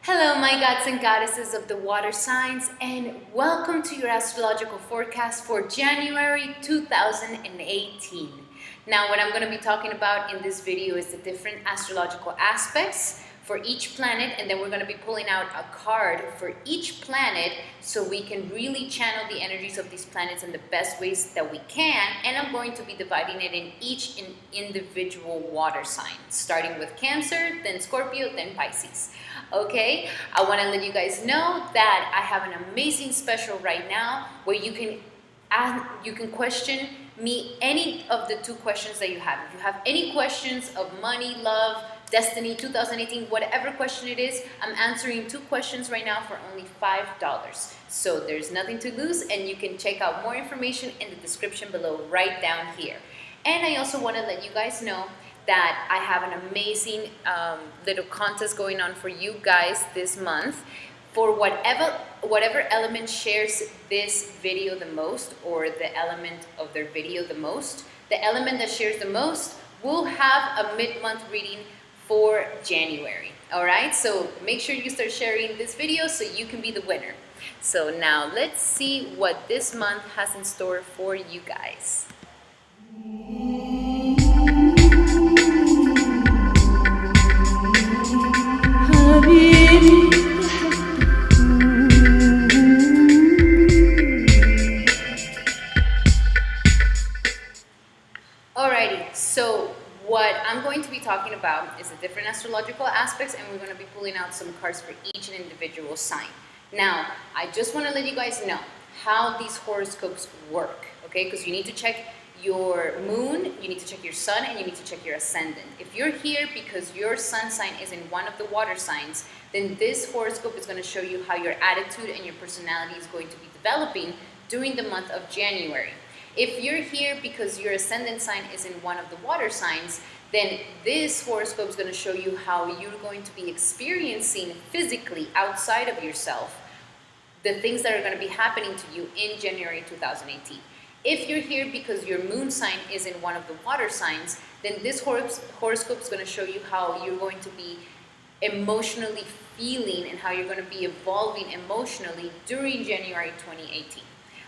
Hello, my gods and goddesses of the water signs, and welcome to your astrological forecast for January 2018. Now, what I'm going to be talking about in this video is the different astrological aspects for each planet, and then we're going to be pulling out a card for each planet so we can really channel the energies of these planets in the best ways that we can. And I'm going to be dividing it in each individual water sign, starting with Cancer, then Scorpio, then Pisces. Okay, I want to let you guys know that I have an amazing special right now where you can question me any of the two questions that you have. If you have any questions of money, love, destiny, 2018, whatever question it is, I'm answering two questions right now for only $5. So there's nothing to lose, and you can check out more information in the description below right down here. And I also want to let you guys know that I have an amazing little contest going on for you guys this month. For whatever element shares this video the most, or the element of their video the most, the element that shares the most will have a mid-month reading for January. All right, so make sure you start sharing this video so you can be the winner. So now let's see what this month has in store for you guys. Alrighty, so what I'm going to be talking about is the different astrological aspects, and we're going to be pulling out some cards for each and individual sign. Now, I just want to let you guys know how these horoscopes work, okay? Because you need to check your moon, you need to check your sun, and you need to check your ascendant. If you're here because your sun sign is in one of the water signs, then this horoscope is going to show you how your attitude and your personality is going to be developing during the month of January. If you're here because your ascendant sign is in one of the water signs, then this horoscope is going to show you how you're going to be experiencing physically outside of yourself the things that are going to be happening to you in January 2018. If you're here because your moon sign is in one of the water signs, then this horoscope is going to show you how you're going to be emotionally feeling and how you're going to be evolving emotionally during January 2018.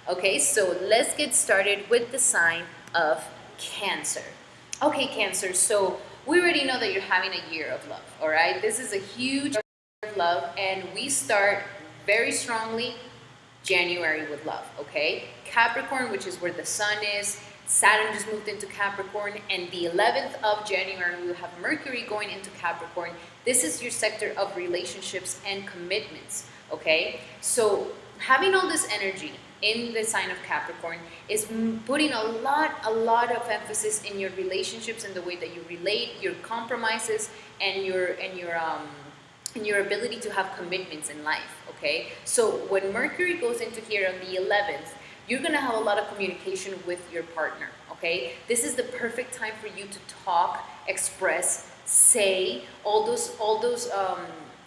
Okay, so let's get started with the sign of Cancer. Okay, Cancer, so we already know that you're having a year of love, all right? This is a huge year of love, and we start very strongly January with love, okay? Capricorn, which is where the sun is, Saturn just moved into Capricorn, and the 11th of January, we will have Mercury going into Capricorn. This is your sector of relationships and commitments, okay? So having all this energy in the sign of Capricorn is putting a lot of emphasis in your relationships and the way that you relate, your compromises, and your ability to have commitments in life, okay? So when Mercury goes into here on the 11th, you're gonna have a lot of communication with your partner, okay? This is the perfect time for you to talk, express, say all those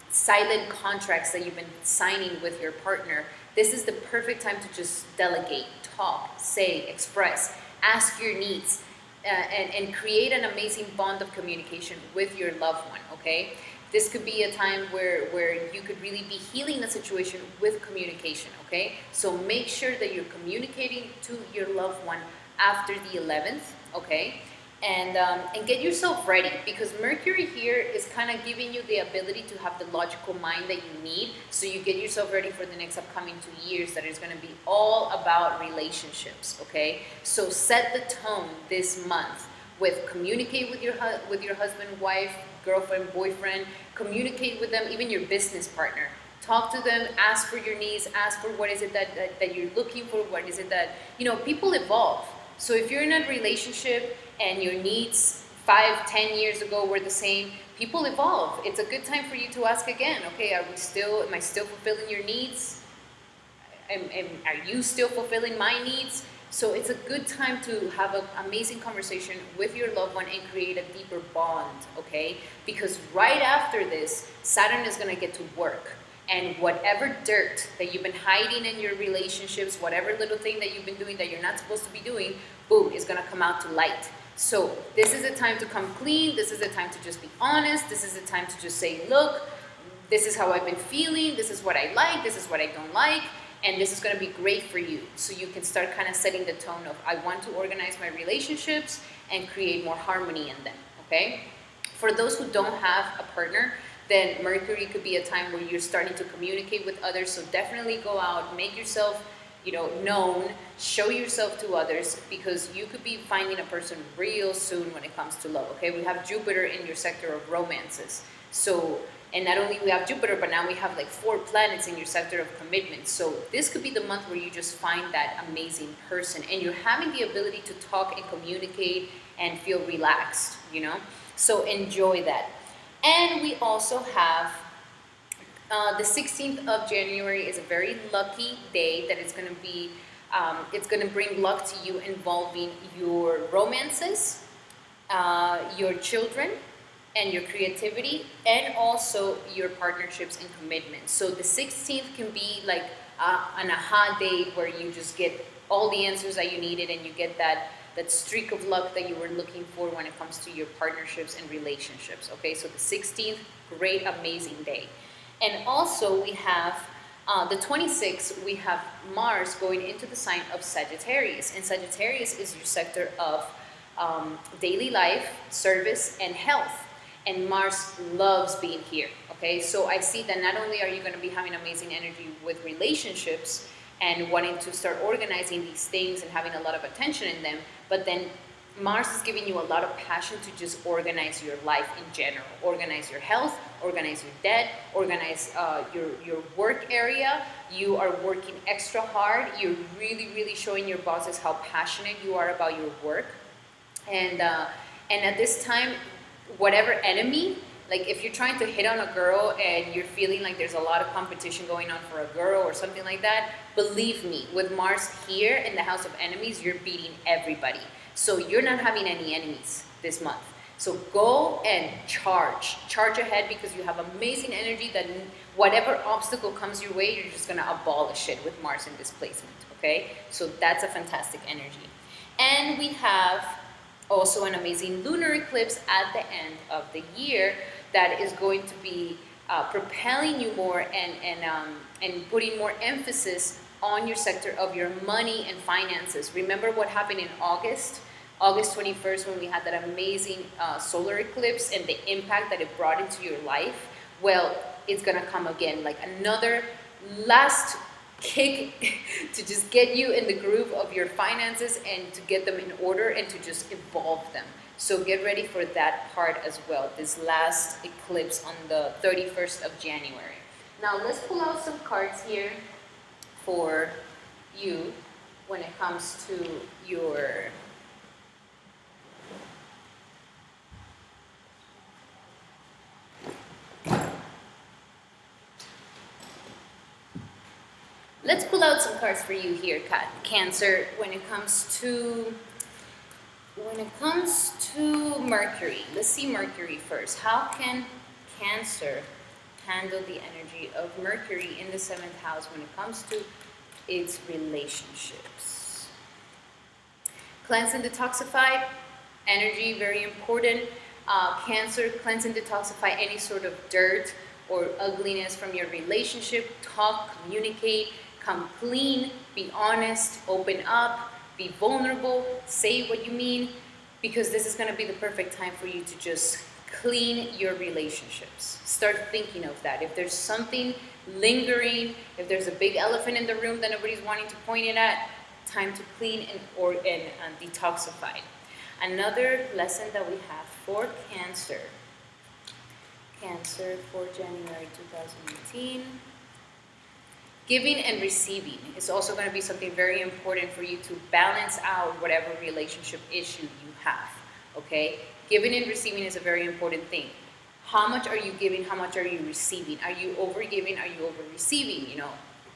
silent contracts that you've been signing with your partner. This is the perfect time to just delegate, talk, say, express, ask your needs, and create an amazing bond of communication with your loved one, okay? This could be a time where you could really be healing the situation with communication, okay? So make sure that you're communicating to your loved one after the 11th, okay? And get yourself ready, because Mercury here is kind of giving you the ability to have the logical mind that you need, so you get yourself ready for the next upcoming 2 years that is going to be all about relationships, okay? So set the tone this month with communicate with your husband, wife, girlfriend, boyfriend, communicate with them, even your business partner. Talk to them, ask for your needs, ask for what is it that you're looking for, what is it that, people evolve. So if you're in a relationship and your needs 5-10 years ago were the same, people evolve. It's a good time for you to ask again, okay, am I still fulfilling your needs? Are you still fulfilling my needs? So it's a good time to have an amazing conversation with your loved one and create a deeper bond, okay? Because right after this, Saturn is gonna get to work. And whatever dirt that you've been hiding in your relationships, whatever little thing that you've been doing that you're not supposed to be doing, boom, is gonna come out to light. So this is a time to come clean. This is a time to just be honest. This is a time to just say, look, this is how I've been feeling, this is what I like, this is what I don't like, and this is going to be great for you. So you can start kind of setting the tone of, I want to organize my relationships and create more harmony in them, okay? For those who don't have a partner, then Mercury could be a time where you're starting to communicate with others. So definitely go out, make yourself, known, show yourself to others, because you could be finding a person real soon when it comes to love, okay? We have Jupiter in your sector of romances. So, and not only we have Jupiter, but now we have like 4 planets in your sector of commitment. So this could be the month where you just find that amazing person and you're having the ability to talk and communicate and feel relaxed, So enjoy that. And we also have the 16th of January is a very lucky day that it's going to be, it's going to bring luck to you involving your romances, your children, and your creativity, and also your partnerships and commitments. So the 16th can be like an aha day where you just get all the answers that you needed and you get that streak of luck that you were looking for when it comes to your partnerships and relationships, okay? So the 16th, great, amazing day. And also we have the 26th, we have Mars going into the sign of Sagittarius. And Sagittarius is your sector of daily life, service, and health. And Mars loves being here, okay? So I see that not only are you going to be having amazing energy with relationships and wanting to start organizing these things and having a lot of attention in them, but then Mars is giving you a lot of passion to just organize your life in general. Organize your health, organize your debt, organize your work area. You are working extra hard. You're really, really showing your bosses how passionate you are about your work. And at this time, whatever enemy, like if you're trying to hit on a girl and you're feeling like there's a lot of competition going on for a girl or something like that, believe me, with Mars here in the house of enemies, you're beating everybody. So you're not having any enemies this month. So go and charge ahead, because you have amazing energy that whatever obstacle comes your way, you're just gonna abolish it with Mars in displacement, okay? So that's a fantastic energy. And we have also an amazing lunar eclipse at the end of the year that is going to be propelling you more and putting more emphasis on your sector of your money and finances. Remember what happened in August 21st, when we had that amazing solar eclipse and the impact that it brought into your life? Well, it's gonna come again, like another last kick to just get you in the groove of your finances and to get them in order and to just evolve them. So get ready for that part as well, this last eclipse on the 31st of January. Now let's pull out some cards here for you when it comes to your Let's pull out some cards for you here, Cancer, when it comes to Mercury. Let's see Mercury first. How can Cancer handle the energy of Mercury in the 7th house when it comes to its relationships? Cleanse and detoxify energy, very important. Cancer, cleanse and detoxify any sort of dirt or ugliness from your relationship. Talk, communicate, come clean, be honest, open up, be vulnerable, say what you mean, because this is going to be the perfect time for you to just clean your relationships. Start thinking of that. If there's something lingering, if there's a big elephant in the room that nobody's wanting to point it at, time to clean and detoxify. Another lesson that we have for Cancer for January 2018. Giving and receiving is also going to be something very important for you to balance out whatever relationship issue you have, okay? Giving and receiving is a very important thing. How much are you giving? How much are you receiving? Are you over giving? Are you over receiving?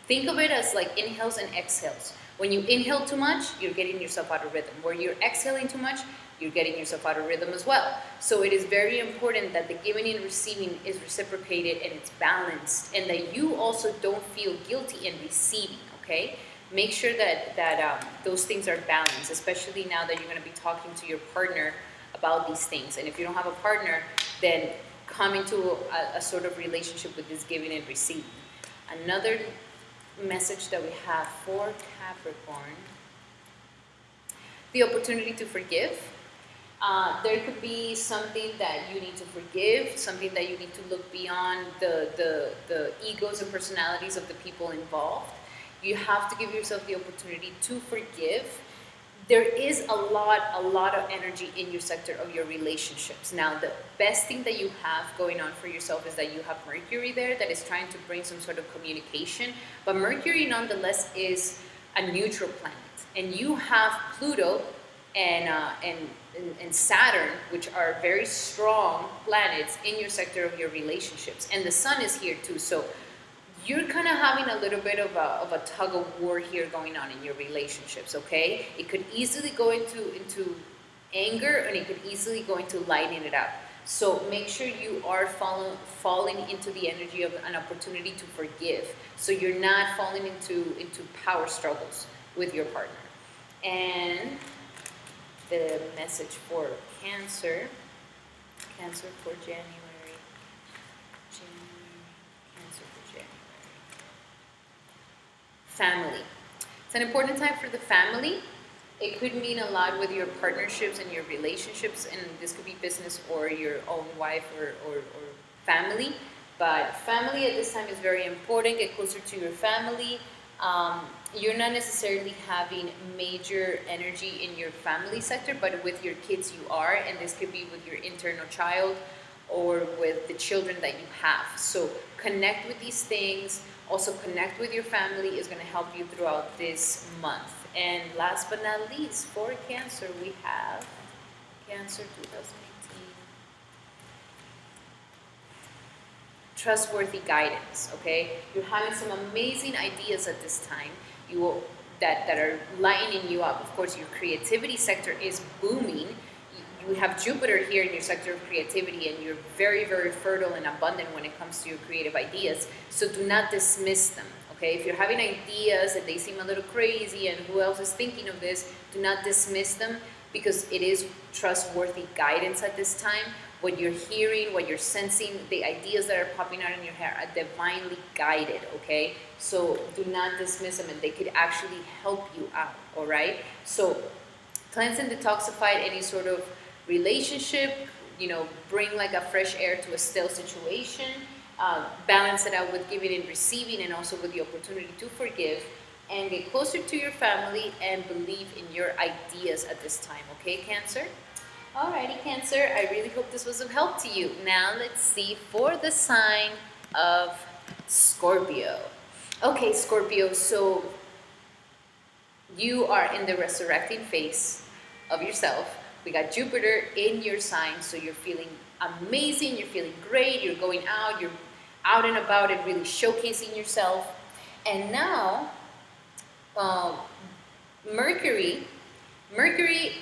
Think of it as like inhales and exhales. When you inhale too much, you're getting yourself out of rhythm. Where you're exhaling too much, you're getting yourself out of rhythm as well. So it is very important that the giving and receiving is reciprocated and it's balanced, and that you also don't feel guilty in receiving, okay? Make sure that those things are balanced, especially now that you're going to be talking to your partner about these things. And if you don't have a partner, then come into a sort of relationship with this giving and receiving. Another message that we have for Capricorn, the opportunity to forgive. There could be something that you need to forgive, something that you need to look beyond the egos and personalities of the people involved. You have to give yourself the opportunity to forgive. There is a lot of energy in your sector of your relationships. Now, the best thing that you have going on for yourself is that you have Mercury there that is trying to bring some sort of communication, but Mercury nonetheless is a neutral planet. And you have Pluto and Saturn, which are very strong planets in your sector of your relationships. And the Sun is here too. So you're kind of having a little bit of a tug of war here going on in your relationships, okay? It could easily go into anger, and it could easily go into lighting it up. So make sure you are falling into the energy of an opportunity to forgive. So you're not falling into power struggles with your partner. And the message for Cancer for January, Cancer for January. Family. It's an important time for the family. It could mean a lot with your partnerships and your relationships, and this could be business or your own wife or family. But family at this time is very important. Get closer to your family. You're not necessarily having major energy in your family sector, but with your kids you are, and this could be with your internal child or with the children that you have. So connect with these things. Also connect with your family is going to help you throughout this month. And last but not least, for Cancer, we have Cancer 2018. Trustworthy guidance, okay? You're having some amazing ideas at this time that are lighting you up. Of course, your creativity sector is booming. You have Jupiter here in your sector of creativity, and you're very, very fertile and abundant when it comes to your creative ideas. So do not dismiss them, okay? If you're having ideas that they seem a little crazy and who else is thinking of this, do not dismiss them, because it is trustworthy guidance at this time. What you're hearing, what you're sensing, the ideas that are popping out in your head are divinely guided, okay? So do not dismiss them, and they could actually help you out, all right? So cleanse and detoxify any sort of relationship, bring like a fresh air to a stale situation, balance it out with giving and receiving, and also with the opportunity to forgive, and get closer to your family and believe in your ideas at this time, okay, Cancer? Alrighty, Cancer, I really hope this was of help to you. Now let's see for the sign of Scorpio. Okay, Scorpio, so you are in the resurrecting phase of yourself. We got Jupiter in your sign, so you're feeling amazing, you're feeling great, you're going out, you're out and about and really showcasing yourself. And now, Mercury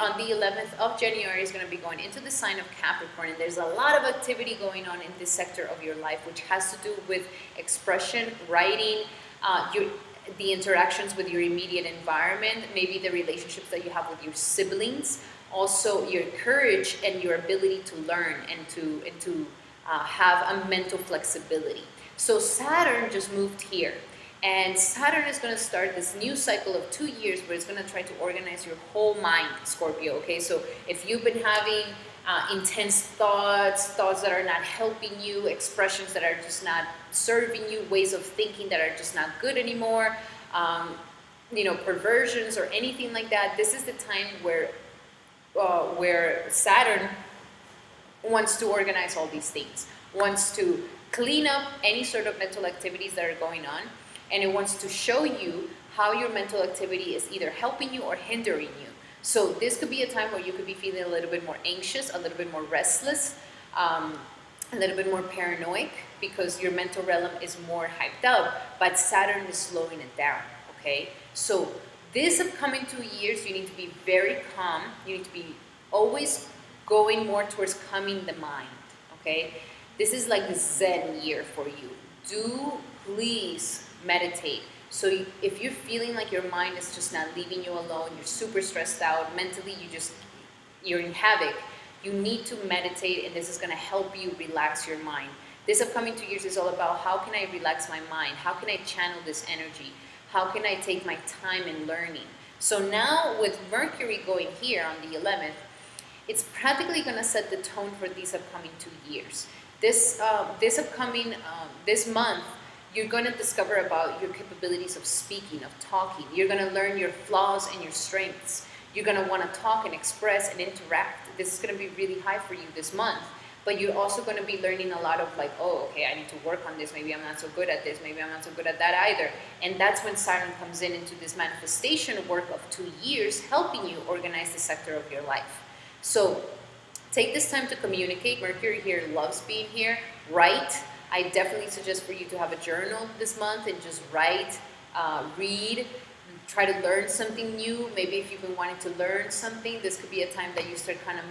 on the 11th of January is going to be going into the sign of Capricorn, and there's a lot of activity going on in this sector of your life, which has to do with expression, writing, the interactions with your immediate environment, maybe the relationships that you have with your siblings, also your courage and your ability to learn and to have a mental flexibility. So Saturn just moved here. And Saturn is going to start this new cycle of 2 years where it's going to try to organize your whole mind, Scorpio, okay? So if you've been having intense thoughts that are not helping you, expressions that are just not serving you, ways of thinking that are just not good anymore, perversions or anything like that, this is the time where Saturn wants to organize all these things, wants to clean up any sort of mental activities that are going on, and it wants to show you how your mental activity is either helping you or hindering you. So this could be a time where you could be feeling a little bit more anxious, a little bit more restless, a little bit more paranoid, because your mental realm is more hyped up, but Saturn is slowing it down, okay? So this upcoming 2 years, you need to be very calm. You need to be always going more towards calming the mind, okay? This is like the Zen year for you. Do please meditate. So if you're feeling like your mind is just not leaving you alone, you're super stressed out, mentally you're in havoc, You need to meditate, and this is going to help you relax your mind. This upcoming 2 years is all about how can I relax my mind? How can I channel this energy? How can I take my time in learning? So now with Mercury going here on the 11th, it's practically going to set the tone for these upcoming 2 years. This month, you're going to discover about your capabilities of speaking, of talking. You're going to learn your flaws and your strengths. You're going to want to talk and express and interact. This is going to be really high for you this month. But you're also going to be learning a lot of like, oh, okay, I need to work on this. Maybe I'm not so good at this. Maybe I'm not so good at that either. And that's when Saturn comes in into this manifestation work of 2 years, helping you organize the sector of your life. So take this time to communicate. Mercury here loves being here. Write. I definitely suggest for you to have a journal this month and just write, read, try to learn something new. Maybe if you've been wanting to learn something, this could be a time that you start kind of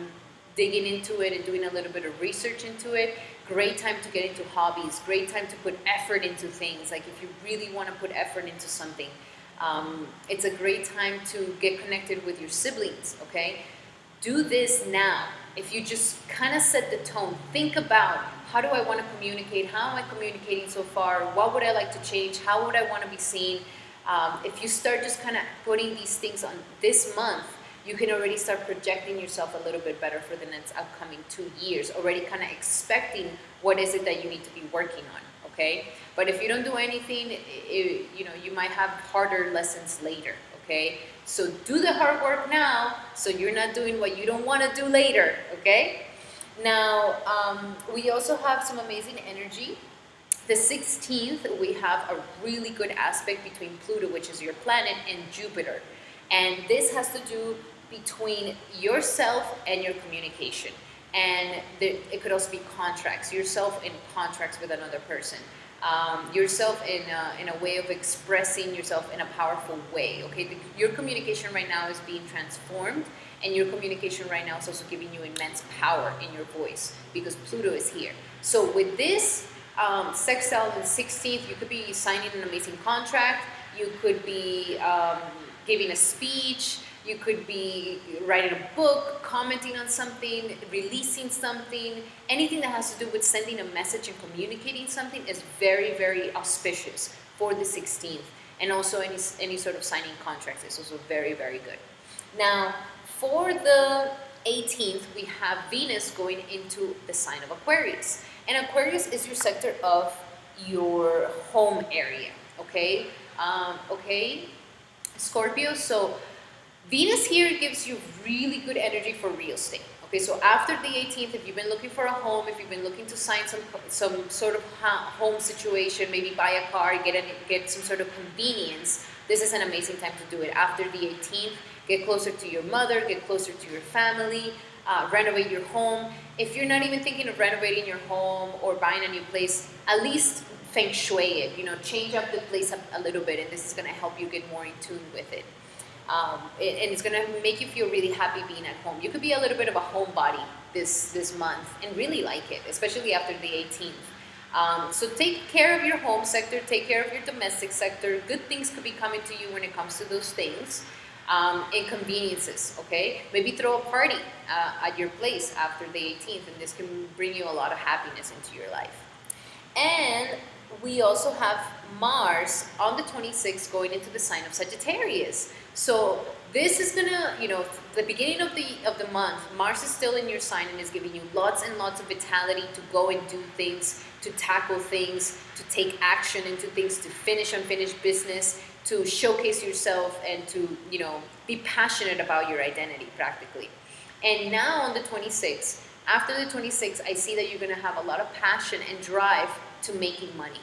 digging into it and doing a little bit of research into it. Great time to get into hobbies. Great time to put effort into things. Like if you really want to put effort into something, it's a great time to get connected with your siblings, okay? Do this now. If you just kind of set the tone, think about how do I want to communicate? How am I communicating so far? What would I like to change? How would I want to be seen? If you start just kind of putting these things on this month, you can already start projecting yourself a little bit better for the next upcoming 2 years, already kind of expecting what is it that you need to be working on, okay? But if you don't do anything, you might have harder lessons later, okay? So do the hard work now so you're not doing what you don't want to do later, okay? Now, we also have some amazing energy. The 16th, we have a really good aspect between Pluto, which is your planet, and Jupiter. And this has to do between yourself and your communication. And it could also be contracts, yourself in contracts with another person. Yourself in a way of expressing yourself in a powerful way, okay? Your communication right now is being transformed, and your communication right now is also giving you immense power in your voice because Pluto is here. So with this sextile on the 16th, you could be signing an amazing contract, you could be giving a speech, you could be writing a book, commenting on something, releasing something. Anything that has to do with sending a message and communicating something is very, very auspicious for the 16th. And also any sort of signing contracts is also very, very good. Now, for the 18th, we have Venus going into the sign of Aquarius. And Aquarius is your sector of your home area, okay? Scorpio, so Venus here gives you really good energy for real estate. Okay, so after the 18th, if you've been looking for a home, if you've been looking to sign some sort of home situation, maybe buy a car, get some sort of convenience, this is an amazing time to do it. After the 18th, get closer to your mother, get closer to your family, renovate your home. If you're not even thinking of renovating your home or buying a new place, at least feng shui it, change up the place a little bit, and this is going to help you get more in tune with it. And it's going to make you feel really happy being at home. You could be a little bit of a homebody this month and really like it, especially after the 18th. So take care of your home sector, take care of your domestic sector. Good things could be coming to you when it comes to those things. Inconveniences, okay? Maybe throw a party at your place after the 18th, and this can bring you a lot of happiness into your life. And we also have Mars on the 26th going into the sign of Sagittarius. So this is gonna, the beginning of the month, Mars is still in your sign and is giving you lots and lots of vitality to go and do things, to tackle things, to take action into things, to finish unfinished business, to showcase yourself, and to, be passionate about your identity practically. And now on the 26th, after the 26th, I see that you're gonna have a lot of passion and drive to making money.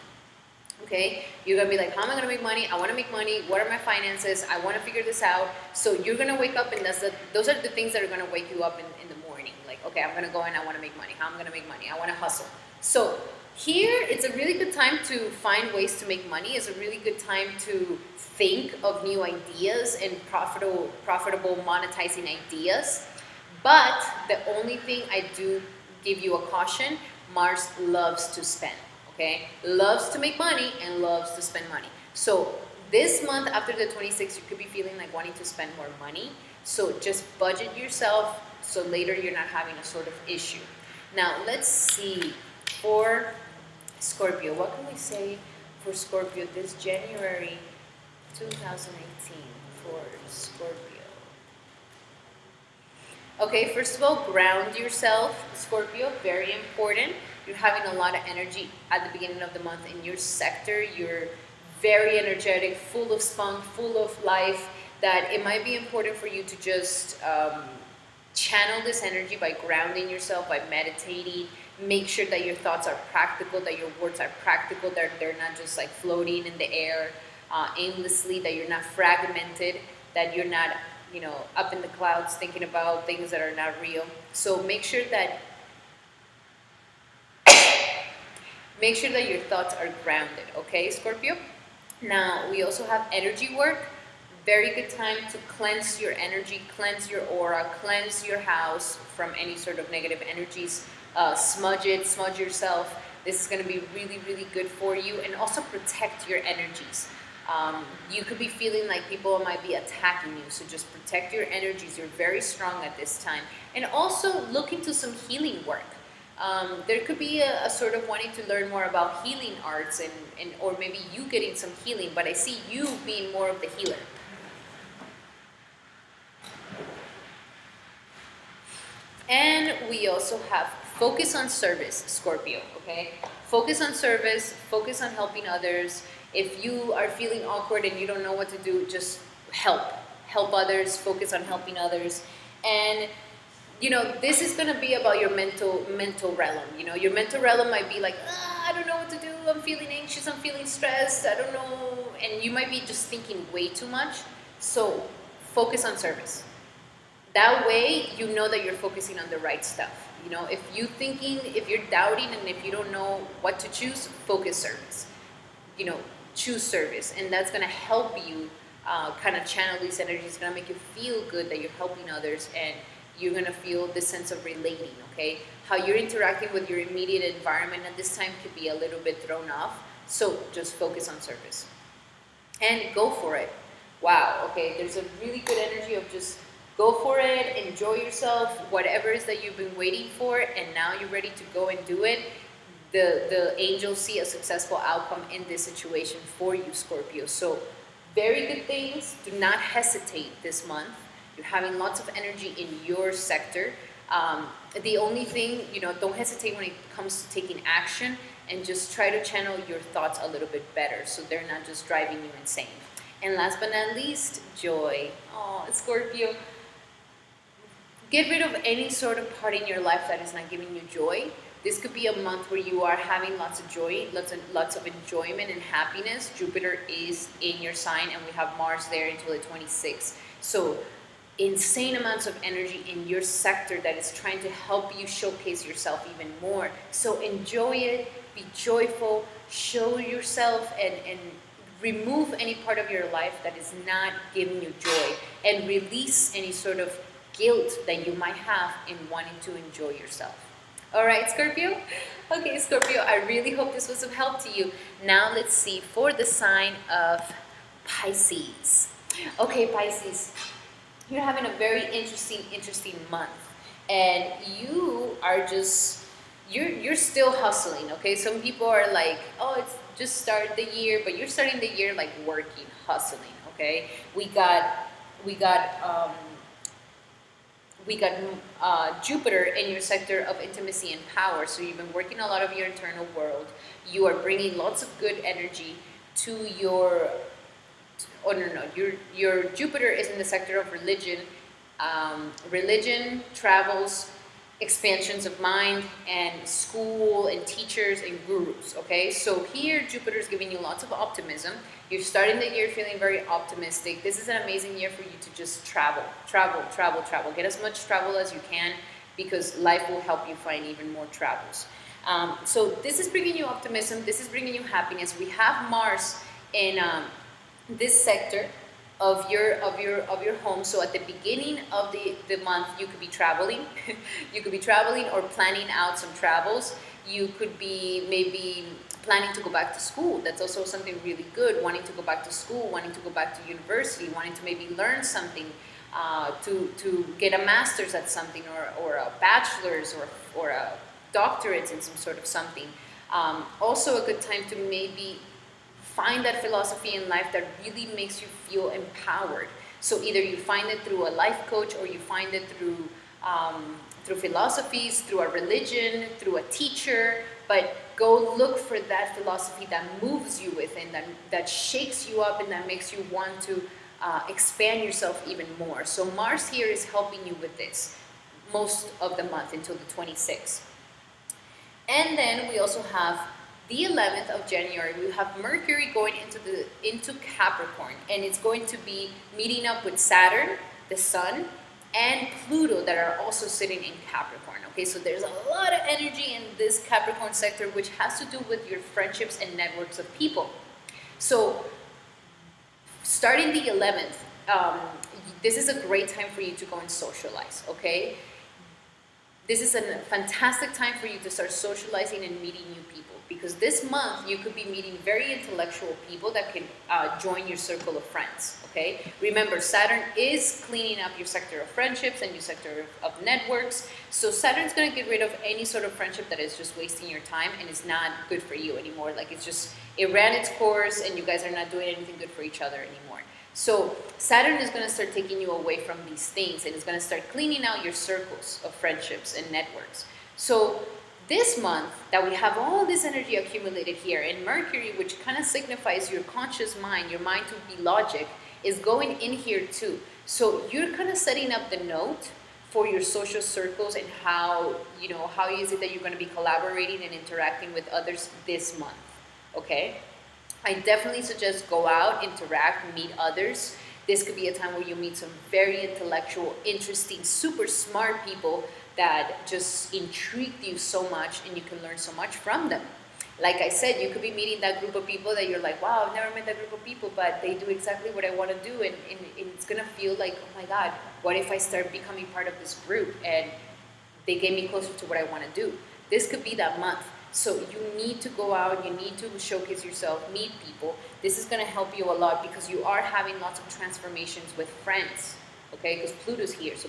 Okay, you're gonna be like, how am I gonna make money? I want to make money. What are my finances? I want to figure this out. So you're gonna wake up, and those are the things that are gonna wake you up in the morning. Like, okay, I'm gonna go and I want to make money. How am I gonna make money? I want to hustle. So here, it's a really good time to find ways to make money. It's a really good time to think of new ideas and profitable monetizing ideas. But the only thing I do give you a caution: Mars loves to spend. Okay, loves to make money and loves to spend money. So this month after the 26th, you could be feeling like wanting to spend more money, So just budget yourself so later you're not having a sort of issue. Now let's see for Scorpio. What can we say for Scorpio this January 2018 for Scorpio? Okay, first of all, ground yourself, Scorpio, very important. You're having a lot of energy at the beginning of the month in your sector. You're very energetic, full of spunk, full of life, that it might be important for you to just channel this energy by grounding yourself, by meditating. Make sure that your thoughts are practical, that your words are practical, that they're not just like floating in the air aimlessly, that you're not fragmented, that you're not, you know, up in the clouds thinking about things that are not real. So make sure that your thoughts are grounded, okay, Scorpio? Now, we also have energy work. Very good time to cleanse your energy, cleanse your aura, cleanse your house from any sort of negative energies. Smudge it, smudge yourself. This is going to be really, really good for you. And also protect your energies. You could be feeling like people might be attacking you, so just protect your energies. You're very strong at this time. And also look into some healing work. There could be a sort of wanting to learn more about healing arts and or maybe you getting some healing, but I see you being more of the healer. And we also have focus on service, Scorpio, okay? Focus on service, focus on helping others. If you are feeling awkward and you don't know what to do, just help. Help others, focus on helping others. And, you know, this is going to be about your mental realm. You know, your mental realm might be like, I don't know what to do, I'm feeling anxious, I'm feeling stressed, I don't know. And you might be just thinking way too much. So focus on service. That way, you know that you're focusing on the right stuff. You know, if you're doubting and if you don't know what to choose, focus service. You know, choose service. And that's going to help you kind of channel these energies. It's going to make you feel good that you're helping others and you're going to feel this sense of relating, okay? How you're interacting with your immediate environment at this time could be a little bit thrown off. So just focus on service. And go for it. Wow, okay, there's a really good energy of just go for it, enjoy yourself, whatever it is that you've been waiting for, and now you're ready to go and do it. The angels see a successful outcome in this situation for you, Scorpio. So very good things. Do not hesitate this month. You're having lots of energy in your sector. The only thing, you know, don't hesitate when it comes to taking action, and just try to channel your thoughts a little bit better so they're not just driving you insane. And last but not least, joy. Oh, Scorpio. Get rid of any sort of part in your life that is not giving you joy. This could be a month where you are having lots of joy, lots of enjoyment and happiness. Jupiter is in your sign, and we have Mars there until the 26th. So insane amounts of energy in your sector that is trying to help you showcase yourself even more. So enjoy it, be joyful, show yourself, and remove any part of your life that is not giving you joy, and release any sort of guilt that you might have in wanting to enjoy yourself. All right, Scorpio? Okay, Scorpio, I really hope this was of help to you. Now let's see for the sign of Pisces. Okay, Pisces, you're having a very interesting month. And you are just, you're still hustling, okay? Some people are like, oh, it's just start the year, but you're starting the year like working, hustling, okay? We got Jupiter in your sector of intimacy and power. So you've been working a lot of your internal world. You are bringing lots of good energy to your, your Jupiter is in the sector of religion, travels, expansions of mind, and school and teachers and gurus, okay? So here Jupiter is giving you lots of optimism. You're starting the year feeling very optimistic. This is an amazing year for you to just travel. Get as much travel as you can, because life will help you find even more travels. So this is bringing you optimism. This is bringing you happiness. We have Mars in this sector of your home. So at the beginning of the month, you could be traveling. You could be traveling or planning out some travels. You could be maybe planning to go back to school. That's also something really good. Wanting to go back to school, wanting to go back to university, wanting to maybe learn something. to get a master's at something, or a bachelor's, or a doctorate in some sort of something. Also a good time to maybe find that philosophy in life that really makes you feel empowered. So either you find it through a life coach, or you find it through philosophies, through a religion, through a teacher, but go look for that philosophy that moves you within, that shakes you up, and that makes you want to expand yourself even more. So Mars here is helping you with this most of the month until the 26th. And then we also have the 11th of January, we have Mercury going into Capricorn, and it's going to be meeting up with Saturn, the Sun, and Pluto that are also sitting in Capricorn. Okay, so there's a lot of energy in this Capricorn sector, which has to do with your friendships and networks of people. So starting the 11th, this is a great time for you to go and socialize, okay? This is a fantastic time for you to start socializing and meeting new people, because this month you could be meeting very intellectual people that can join your circle of friends, okay? Remember, Saturn is cleaning up your sector of friendships and your sector of networks. So Saturn's going to get rid of any sort of friendship that is just wasting your time and is not good for you anymore. Like, it ran its course and you guys are not doing anything good for each other anymore. So Saturn is going to start taking you away from these things, and it's going to start cleaning out your circles of friendships and networks. So this month that we have all this energy accumulated here, and Mercury, which kind of signifies your conscious mind, your mind to be logic, is going in here too. So you're kind of setting up the note for your social circles and how is it that you're going to be collaborating and interacting with others this month, okay? I definitely suggest go out, interact, meet others. This could be a time where you meet some very intellectual, interesting, super smart people that just intrigue you so much, and you can learn so much from them. Like I said, you could be meeting that group of people that you're like, wow, I've never met that group of people, but they do exactly what I want to do, and it's going to feel like, oh my God, what if I start becoming part of this group and they get me closer to what I want to do? This could be that month. So you need to go out, you need to showcase yourself, meet people. This is going to help you a lot because you are having lots of transformations with friends, okay? Because Pluto's here. So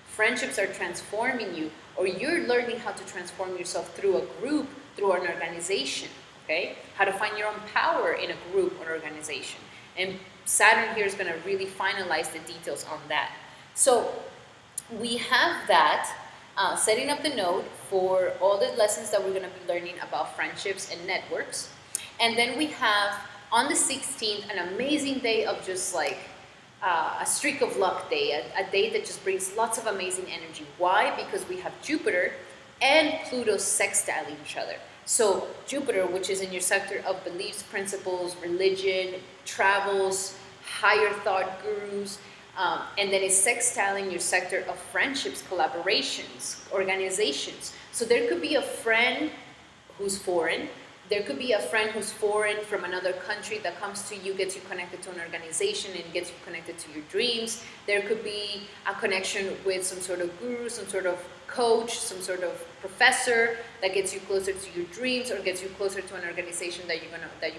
friendships are transforming you, or you're learning how to transform yourself through a group, through an organization, okay? How to find your own power in a group or organization. And Saturn here is going to really finalize the details on that. So we have that. Setting up the note for all the lessons that we're going to be learning about friendships and networks. And then we have, on the 16th, an amazing day of just like a streak of luck day, a day that just brings lots of amazing energy. Why? Because we have Jupiter and Pluto sextiling each other. So Jupiter, which is in your sector of beliefs, principles, religion, travels, higher thought gurus, and then it's sextiling your sector of friendships, collaborations, organizations. So there could be a friend who's foreign. There could be a friend who's foreign from another country that comes to you, gets you connected to an organization, and gets you connected to your dreams. There could be a connection with some sort of guru, some sort of coach, some sort of professor that gets you closer to your dreams, or gets you closer to an organization that you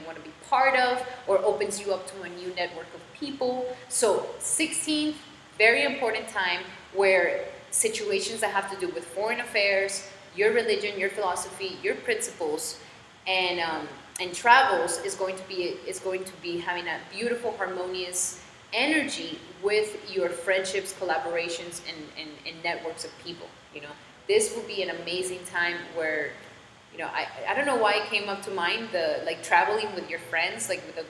want to be part of, or opens you up to a new network of people. So 16th, very important time where situations that have to do with foreign affairs, your religion, your philosophy, your principles, and travels is going to be having a beautiful, harmonious energy with your friendships, collaborations, and networks of people. This will be an amazing time where, I don't know why it came up to mind, like traveling with your friends, like with a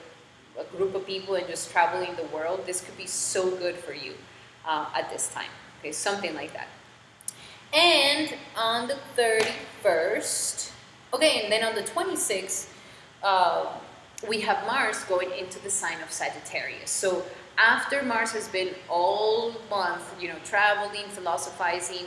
group of people and just traveling the world. This could be so good for you at this time. Okay, something like that. And on the 31st, okay, and then on the 26th, we have Mars going into the sign of Sagittarius. So after Mars has been all month, traveling, philosophizing,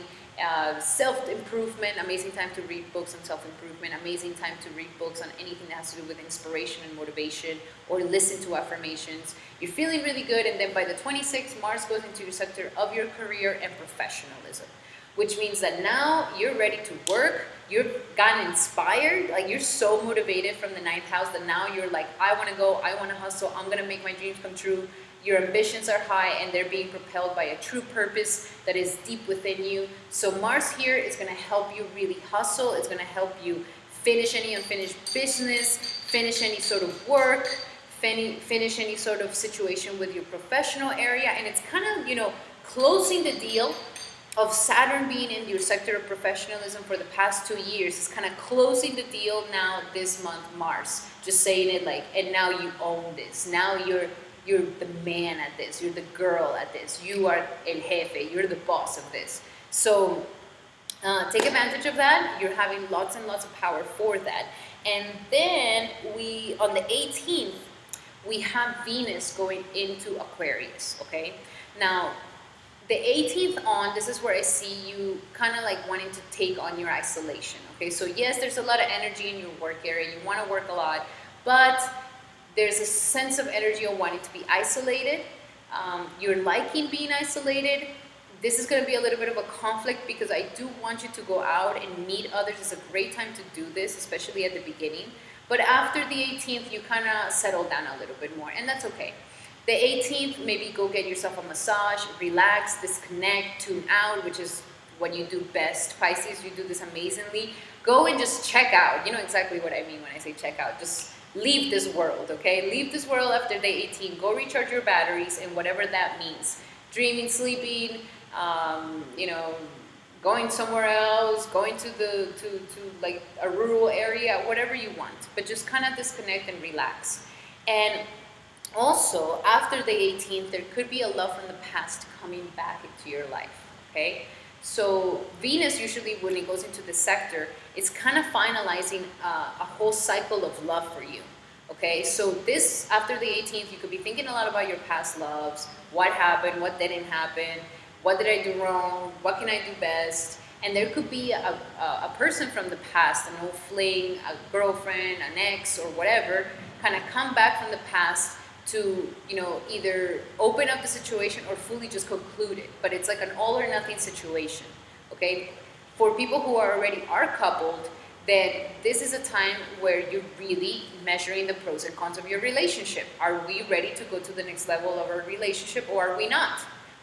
self-improvement, amazing time to read books on self-improvement, amazing time to read books on anything that has to do with inspiration and motivation, or listen to affirmations. You're feeling really good, and then by the 26th, Mars goes into your sector of your career and professionalism, which means that now you're ready to work, you've gotten inspired, like you're so motivated from the 9th house that now you're like, I want to go, I want to hustle, I'm going to make my dreams come true. Your ambitions are high and they're being propelled by a true purpose that is deep within you. So Mars here is going to help you really hustle. It's going to help you finish any unfinished business, finish any sort of work, finish any sort of situation with your professional area. And it's kind of, you know, closing the deal of Saturn being in your sector of professionalism for the past 2 years. Is kind of closing the deal now this month, Mars. Just saying it like, and now you own this. Now you're the man at this. You're the girl at this. You are el jefe. You're the boss of this. So take advantage of that. You're having lots and lots of power for that. And then on the 18th, we have Venus going into Aquarius, okay? Now, the 18th on, this is where I see you kind of like wanting to take on your isolation, okay? So yes, there's a lot of energy in your work area. You want to work a lot, but there's a sense of energy of wanting to be isolated. You're liking being isolated. This is going to be a little bit of a conflict because I do want you to go out and meet others. It's a great time to do this, especially at the beginning. But after the 18th, you kind of settle down a little bit more, and that's okay. The 18th, maybe go get yourself a massage, relax, disconnect, tune out, which is what you do best. Pisces, you do this amazingly. Go and just check out. You know exactly what I mean when I say check out. Just leave this world, okay? Leave this world after day 18. Go recharge your batteries and whatever that means. Dreaming, sleeping, you know, going somewhere else, going to like a rural area, whatever you want. But just kind of disconnect and relax. And also, after the 18th, there could be a love from the past coming back into your life, okay? So Venus, usually when it goes into the sector, it's kind of finalizing a whole cycle of love for you, okay? So this, after the 18th, you could be thinking a lot about your past loves, what happened, what didn't happen, what did I do wrong, what can I do best? And there could be a person from the past, an old fling, a girlfriend, an ex, or whatever, kind of come back from the past to, you know, either open up the situation or fully just conclude it. But it's like an all or nothing situation, okay? For people who already are coupled, then this is a time where you're really measuring the pros and cons of your relationship. Are we ready to go to the next level of our relationship, or are we not?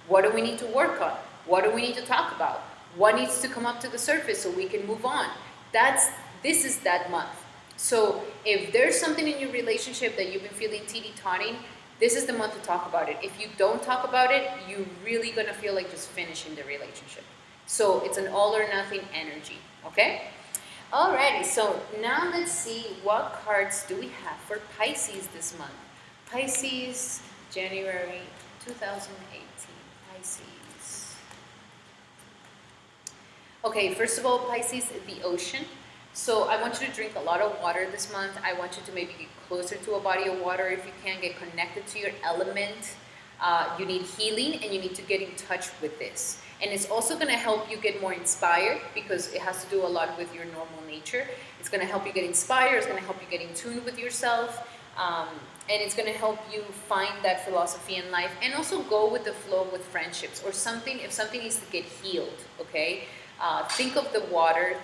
What do we need to work on? What do we need to talk about? What needs to come up to the surface so we can move on? This is that month. So if there's something in your relationship that you've been feeling teety-totting, this is the month to talk about it. If you don't talk about it, you're really going to feel like just finishing the relationship. So it's an all or nothing energy, okay? Alrighty, so now let's see what cards do we have for Pisces this month. Pisces, January 2018. Pisces. Okay, first of all, Pisces, the ocean. So I want you to drink a lot of water this month. I want you to maybe get closer to a body of water if you can, get connected to your element. You need healing and you need to get in touch with this. And it's also going to help you get more inspired because it has to do a lot with your normal nature. It's going to help you get inspired. It's going to help you get in tune with yourself. And it's going to help you find that philosophy in life and also go with the flow with friendships or something, if something needs to get healed, okay? Think of the water,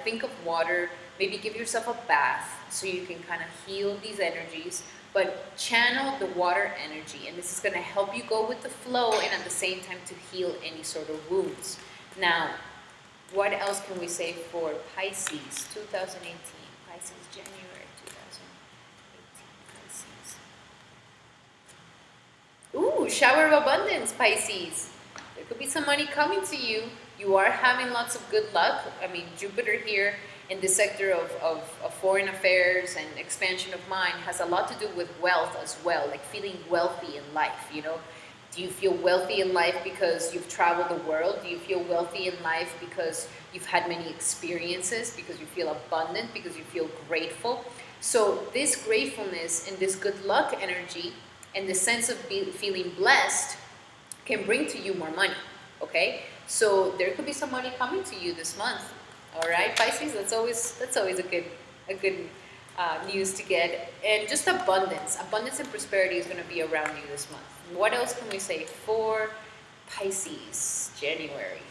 maybe give yourself a bath so you can kind of heal these energies, but channel the water energy, and this is going to help you go with the flow and at the same time to heal any sort of wounds. Now, what else can we say for Pisces 2018? Pisces, January 2018, Pisces. Ooh, shower of abundance, Pisces. There could be some money coming to you. You are having lots of good luck. I mean, Jupiter here in the sector of foreign affairs and expansion of mind has a lot to do with wealth as well, like feeling wealthy in life, you know. Do you feel wealthy in life because you've traveled the world? Do you feel wealthy in life because you've had many experiences, because you feel abundant, because you feel grateful? So this gratefulness and this good luck energy and the sense of feeling blessed can bring to you more money, okay? So there could be some money coming to you this month. All right, Pisces, that's always a good news to get. And just abundance and prosperity is going to be around you this month. What else can we say for Pisces, January?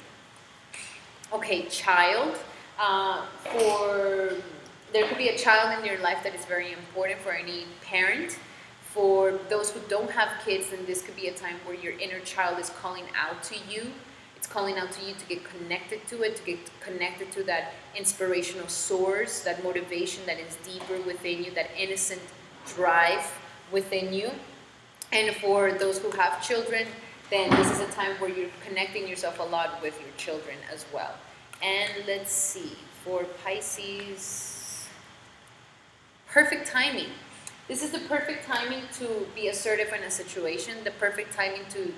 Okay, child. There could be a child in your life that is very important for any parent. For those who don't have kids, then this could be a time where your inner child is calling out to you. It's calling out to you to get connected to it, to get connected to that inspirational source, that motivation that is deeper within you, that innocent drive within you. And for those who have children, then this is a time where you're connecting yourself a lot with your children as well. And let's see, for Pisces, perfect timing. This is the perfect timing to be assertive in a situation, the perfect timing to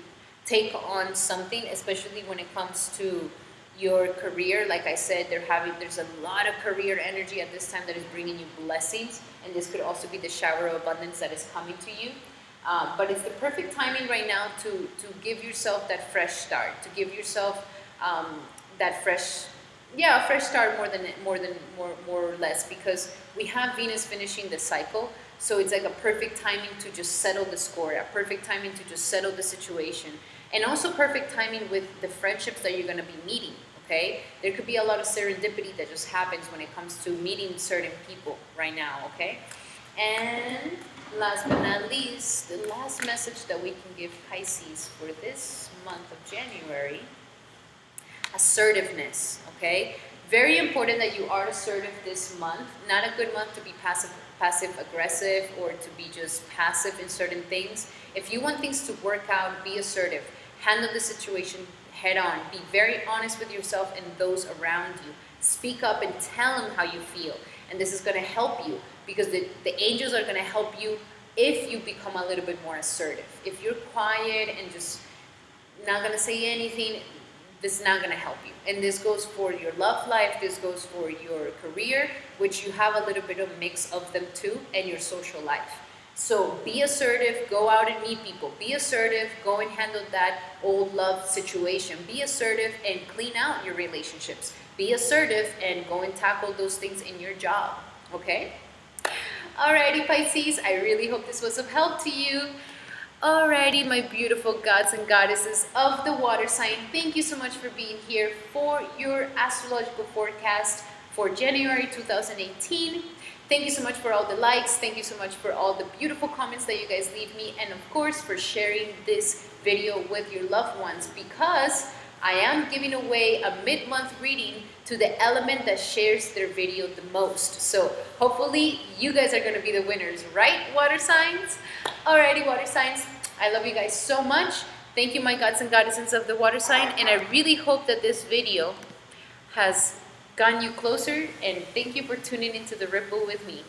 take on something, especially when it comes to your career. Like I said, there's a lot of career energy at this time that is bringing you blessings, and this could also be the shower of abundance that is coming to you. But it's the perfect timing right now to give yourself that fresh start, to give yourself that fresh start more or less, because we have Venus finishing the cycle. So it's like a perfect timing to just settle the score, a perfect timing to just settle the situation, and also perfect timing with the friendships that you're going to be meeting. Okay, there could be a lot of serendipity that just happens when it comes to meeting certain people right now. Okay, and last but not least, the last message that we can give Pisces for this month of January: assertiveness. Okay, very important that you are assertive this month. Not a good month to be passive aggressive or to be just passive in certain things. If you want things to work out, be assertive. Handle the situation head on. Be very honest with yourself and those around you. Speak up and tell them how you feel. And this is going to help you, because the angels are going to help you if you become a little bit more assertive. If you're quiet and just not going to say anything, this is not going to help you. And this goes for your love life, this goes for your career, which you have a little bit of mix of them too, and your social life. So be assertive, go out and meet people. Be assertive, go and handle that old love situation. Be assertive and clean out your relationships. Be assertive and go and tackle those things in your job, okay? Alrighty, Pisces, I really hope this was of help to you. Alrighty, my beautiful gods and goddesses of the water sign, thank you so much for being here for your astrological forecast for January 2018. Thank you so much for all the likes. Thank you so much for all the beautiful comments that you guys leave me. And of course, for sharing this video with your loved ones, because I am giving away a mid-month reading to the element that shares their video the most. So hopefully you guys are going to be the winners, right, water signs? Alrighty, water signs, I love you guys so much. Thank you, my gods and goddesses of the water sign. And I really hope that this video has gotten you closer. And thank you for tuning into the Ripple with me.